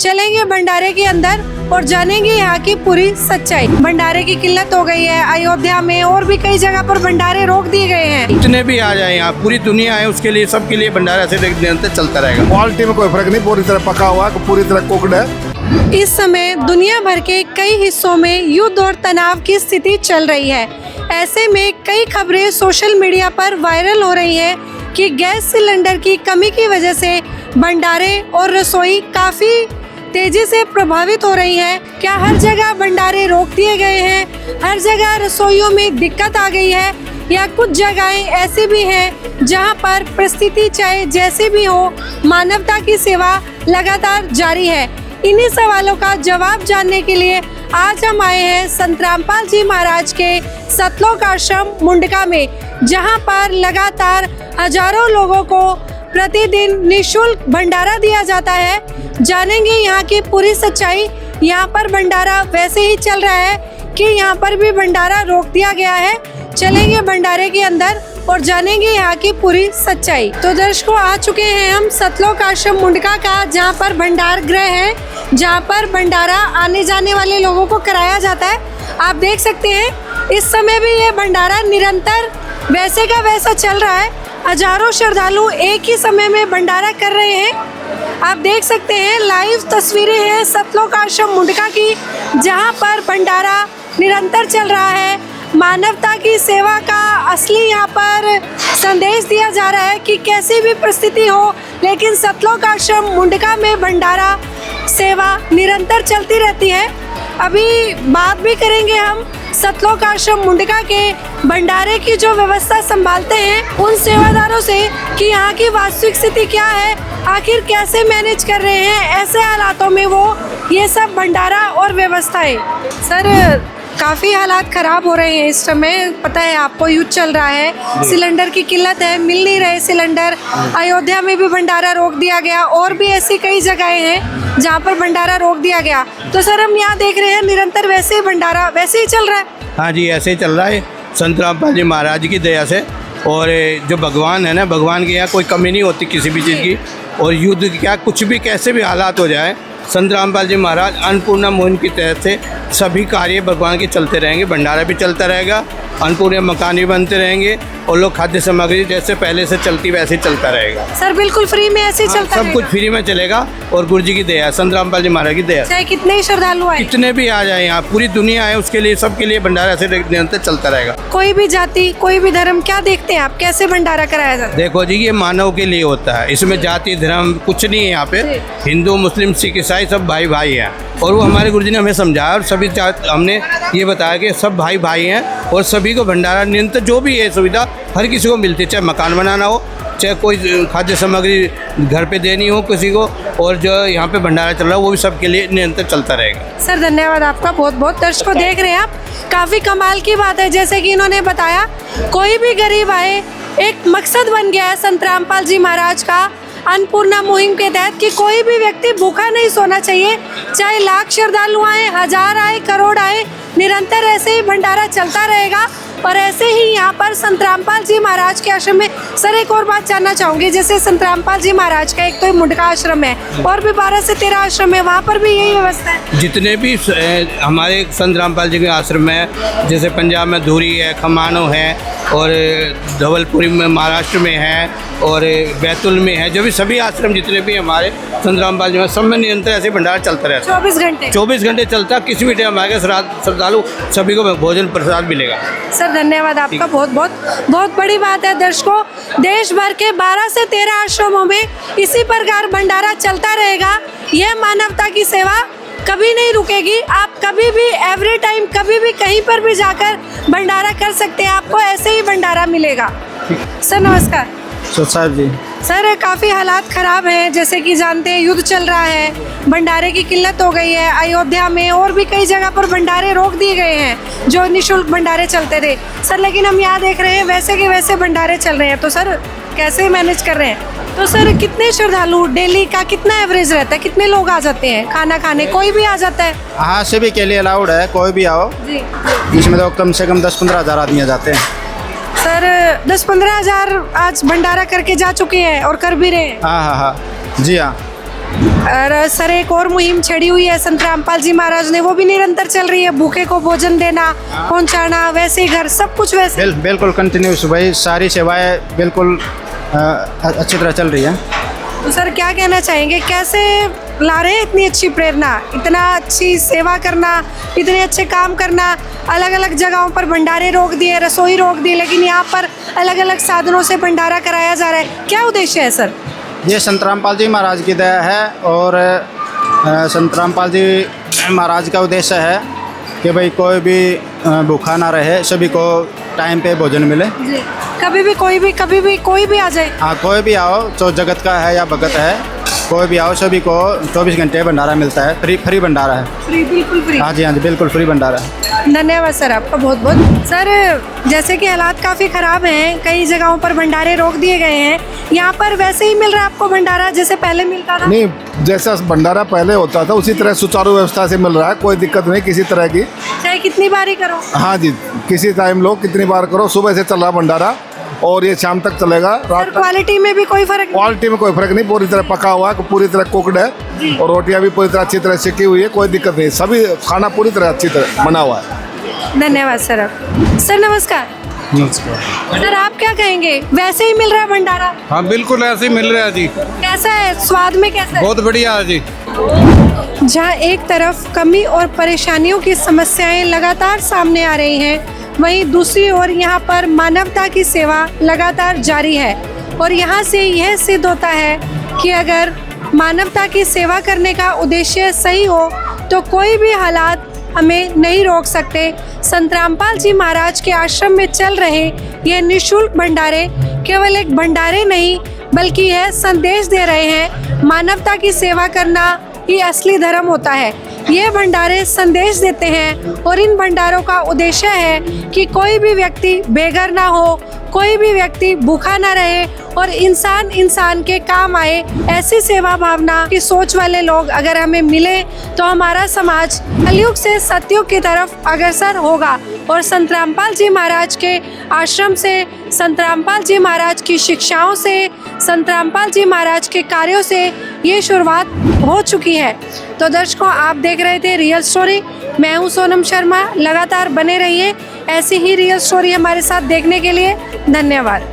चलेंगे भंडारे के अंदर और जानेंगे यहाँ की पूरी सच्चाई। भंडारे की किल्लत हो गई है अयोध्या में, और भी कई जगह पर भंडारे रोक दिए गए हैं। जितने भी आ जाए यहाँ, पूरी दुनिया है, उसके लिए सबके लिए भंडारा से निरंतर चलता रहेगा। क्वालिटी में कोई फर्क नहीं, पूरी तरह पका हुआ है, पूरी तरह कुक्ड है। इस समय दुनिया भर के कई हिस्सों में युद्ध और तनाव की स्थिति चल रही है। ऐसे में कई खबरें सोशल मीडिया पर वायरल हो रही है कि गैस सिलेंडर की कमी की वजह से भंडारे और रसोई काफी तेजी से प्रभावित हो रही है। क्या हर जगह भंडारे रोक दिए गए हैं, हर जगह रसोइयों में दिक्कत आ गई है, या कुछ जगहें ऐसी भी हैं जहां पर परिस्थिति चाहे जैसी भी हो, मानवता की सेवा लगातार जारी है? इन्हीं सवालों का जवाब जानने के लिए आज हम आए हैं संत रामपाल जी महाराज के सतलोक आश्रम मुंडका में, जहां पर लगातार हजारों लोगों को प्रतिदिन निःशुल्क भंडारा दिया जाता है। जानेंगे यहाँ की पूरी सच्चाई। यहाँ पर भंडारा वैसे ही चल रहा है कि यहाँ पर भी भंडारा रोक दिया गया है। चलेंगे भंडारे के अंदर और जानेंगे यहाँ की पूरी सच्चाई। तो दर्शकों, आ चुके हैं हम सतलोक आश्रम मुंडका का, जहाँ पर भंडार गृह है, जहाँ पर भंडारा आने जाने वाले लोगों को कराया जाता है। आप देख सकते हैं इस समय भी ये भंडारा निरंतर वैसे का वैसा चल रहा है। हजारों श्रद्धालु एक ही समय में भंडारा कर रहे हैं। आप देख सकते हैं लाइव तस्वीरें हैं सतलोक आश्रम मुंडका की, जहां पर भंडारा निरंतर चल रहा है। मानवता की सेवा का असली यहाँ पर संदेश दिया जा रहा है कि कैसी भी परिस्थिति हो, लेकिन सतलोक आश्रम मुंडका में भंडारा सेवा निरंतर चलती रहती है। अभी बात भी करेंगे हम सतलोक आश्रम मुंडका के भंडारे की जो व्यवस्था संभालते हैं उन सेवादारों से कि यहाँ की वास्तविक स्थिति क्या है, आखिर कैसे मैनेज कर रहे हैं ऐसे हालातों में वो ये सब भंडारा और व्यवस्थाएं। सर, काफ़ी हालात ख़राब हो रहे हैं इस समय, पता है आपको, युद्ध चल रहा है, सिलेंडर की किल्लत है, मिल नहीं रहे सिलेंडर। अयोध्या में भी भंडारा रोक दिया गया, और भी ऐसी कई जगहें हैं जहाँ पर भंडारा रोक दिया गया। तो सर, हम यहाँ देख रहे हैं निरंतर वैसे ही भंडारा वैसे ही चल रहा है। हाँ जी, ऐसे ही चल रहा है संत रामपाल जी महाराज की दया से। और जो भगवान है ना, भगवान के यहाँ कोई कमी नहीं होती किसी भी चीज़ की। और युद्ध क्या, कुछ भी कैसे भी हालात हो जाए, संत रामपाल जी महाराज अन्नपूर्णा मुहिम की तहत से सभी कार्य भगवान के चलते रहेंगे। भंडारा भी चलता रहेगा, अन्नपूर्णा मकान भी बनते रहेंगे, और लोग खाद्य सामग्री जैसे पहले से चलती वैसे ही चलता रहेगा। सर, बिल्कुल फ्री में ऐसे ही चलता सब कुछ फ्री में चलेगा, और गुरु जी की दया, संत रामपाल जी महाराज की दया। चाहे कितने ही श्रद्धालु आए, कितने भी आ जाए यहाँ, पूरी दुनिया है, उसके लिए सबके लिए भंडारा से निरंतर चलता रहेगा। कोई भी जाति, कोई भी धर्म, क्या देखते हैं आप, कैसे भंडारा कराया जाता है? देखो जी, ये मानव के लिए होता है, इसमें जाति धर्म कुछ नहीं है। यहाँ पे हिंदू मुस्लिम सिख ईसाई सब भाई भाई हैं, और वो हमारे गुरुजी ने हमें समझाया, और सभी हमने ये बताया कि सब भाई भाई हैं, और सभी को भंडारा निरंतर जो भी है सुविधा हर किसी को मिलती है, चाहे मकान बनाना हो, चाहे कोई खाद्य सामग्री घर पे देनी हो किसी को, और जो यहाँ पे भंडारा चल रहा है वो भी सबके लिए निरंतर चलता रहेगा। सर, धन्यवाद आपका बहुत बहुत। दर्शकों, देख रहे हैं आप, काफ़ी कमाल की बात है, जैसे कि इन्होंने बताया, कोई भी गरीब आए, एक मकसद बन गया है संत रामपाल जी महाराज का अन्नपूर्णा मुहिम के तहत कि कोई भी व्यक्ति भूखा नहीं सोना चाहिए। चाहे लाख श्रद्धालु आए, हजार आए, करोड़ आए, निरंतर ऐसे ही भंडारा चलता रहेगा। और ऐसे ही यहाँ पर संत रामपाल जी महाराज के आश्रम में, सर एक और बात जानना चाहूँगी, जैसे संत रामपाल जी महाराज का एक तो मुंडका आश्रम है, और भी 12 से 13 आश्रम है, वहाँ पर भी यही व्यवस्था है? जितने भी हमारे संत रामपाल जी के आश्रम है, जैसे पंजाब में धूरी है, खमानो है, और धवलपुरी में महाराष्ट्र में है, और बैतुल में है, जो भी सभी आश्रम जितने भी हमारे संत रामपाल जी में, सब में निरंतर ऐसे भंडारा चलता रहता है। 24 घंटे चलता है, किसी भी टाइम आएगा श्रद्धालु सभी को भोजन प्रसाद मिलेगा। सर, धन्यवाद आपका बहुत बहुत। बहुत बड़ी बात है दर्शकों, देश भर के 12 से 13 आश्रमों में इसी प्रकार भंडारा चलता रहेगा। यह मानवता की सेवा कभी नहीं रुकेगी। आप कभी भी, एवरी टाइम, कभी भी, कहीं पर भी जाकर भंडारा कर सकते हैं, आपको ऐसे ही भंडारा मिलेगा। सर नमस्कार। साहब जी, सर, काफ़ी हालात ख़राब हैं, जैसे कि जानते हैं युद्ध चल रहा है, भंडारे की किल्लत हो गई है अयोध्या में, और भी कई जगह पर भंडारे रोक दिए गए हैं जो निःशुल्क भंडारे चलते थे। सर, लेकिन हम यहाँ देख रहे हैं वैसे के वैसे भंडारे चल रहे हैं, तो सर कैसे मैनेज कर रहे हैं? तो सर, कितने श्रद्धालु डेली का कितना एवरेज रहता है, कितने लोग आ जाते हैं खाना खाने? कोई भी आ जाता है? हाँ, सभी के लिए अलाउड है, कोई भी आओ जी। इसमें तो कम से कम 10-15 हज़ार आदमी आ जाते हैं। सर, 10-15 हज़ार आज भंडारा करके जा चुके हैं और कर भी रहे हैं? हाँ, जी हाँ। और सर एक और मुहिम छड़ी हुई है संत रामपाल जी महाराज ने, वो भी निरंतर चल रही है, भूखे को भोजन देना, पहुंचाना, वैसे ही घर सब कुछ वैसे। बिल्कुल कंटिन्यूस भाई, सारी सेवाएं बिल्कुल अच्छी तरह चल रही है। तो सर क्या कहना चाहेंगे, कैसे ला रहे हैं इतनी अच्छी प्रेरणा, इतना अच्छी सेवा करना, इतने अच्छे काम करना, अलग अलग जगहों पर भंडारे रोक दिए, रसोई रोक दी, लेकिन यहाँ पर अलग अलग साधनों से भंडारा कराया जा रहा है, क्या उद्देश्य है सर? ये संत रामपाल जी महाराज की दया है और संत रामपाल जी महाराज का उद्देश्य है कि भाई कोई भी भूखा ना रहे, सभी को टाइम पे भोजन मिले। जी, कभी भी कोई भी आ जाए। हाँ, कोई भी आओ, तो जगत का है या भगत है, कोई भी आओ, सभी को 24 घंटे भंडारा मिलता है, फ्री भंडारा है। फ्री, बिल्कुल फ्री। हाँ जी, बिल्कुल फ्री भंडारा है। धन्यवाद सर आपका बहुत बहुत। सर जैसे कि हालात काफ़ी ख़राब हैं, कई जगहों पर भंडारे रोक दिए गए हैं, यहाँ पर वैसे ही मिल रहा है आपको भंडारा जैसे पहले मिलता था? नहीं, जैसा भंडारा पहले होता था उसी तरह सुचारू व्यवस्था से मिल रहा है, कोई दिक्कत नहीं किसी तरह की। चाहे कितनी बारी करो। हाँ जी, किसी टाइम लो, कितनी बार करो, सुबह से चल रहा भंडारा और ये शाम तक चलेगा। रात तक क्वालिटी में भी कोई फर्क? क्वालिटी में कोई फर्क नहीं, पूरी तरह पका हुआ है, पूरी तरह कुकड है और रोटियां भी पूरी तरह अच्छी तरह सेकी हुई है, कोई दिक्कत नहीं, सभी खाना पूरी तरह अच्छी तरह बना हुआ है। धन्यवाद सर आप। सर नमस्कार। नमस्कार। सर आप क्या कहेंगे, वैसे ही मिल रहा है भंडारा? हाँ बिल्कुल ऐसे ही मिल रहा है जी, कैसा है, स्वाद में कैसा है? बहुत बढ़िया है जी। जहाँ एक तरफ कमी और परेशानियों की समस्याएं लगातार सामने आ रही हैं, वहीं दूसरी ओर यहाँ पर मानवता की सेवा लगातार जारी है और यहाँ से यह सिद्ध होता है कि अगर मानवता की सेवा करने का उद्देश्य सही हो तो कोई भी हालात हमें नहीं रोक सकते। संत रामपाल जी महाराज के आश्रम में चल रहे ये निःशुल्क भंडारे केवल एक भंडारे नहीं बल्कि यह संदेश दे रहे हैं मानवता की सेवा करना ही असली धर्म होता है। ये भंडारे संदेश देते हैं और इन भंडारों का उद्देश्य है कि कोई भी व्यक्ति बेघर ना हो, कोई भी व्यक्ति भूखा ना रहे और इंसान इंसान के काम आए। ऐसी सेवा भावना की सोच वाले लोग अगर हमें मिले तो हमारा समाज कलयुग से सतयुग की तरफ अग्रसर होगा और संत रामपाल जी महाराज के आश्रम से, संत रामपाल जी महाराज की शिक्षाओं से, संत रामपाल जी महाराज के कार्यों से ये शुरुआत हो चुकी है। तो दर्शकों, आप देख रहे थे रियल स्टोरी, मैं हूँ सोनम शर्मा। लगातार बने रहिए ऐसी ही रियल स्टोरी हमारे साथ देखने के लिए। धन्यवाद।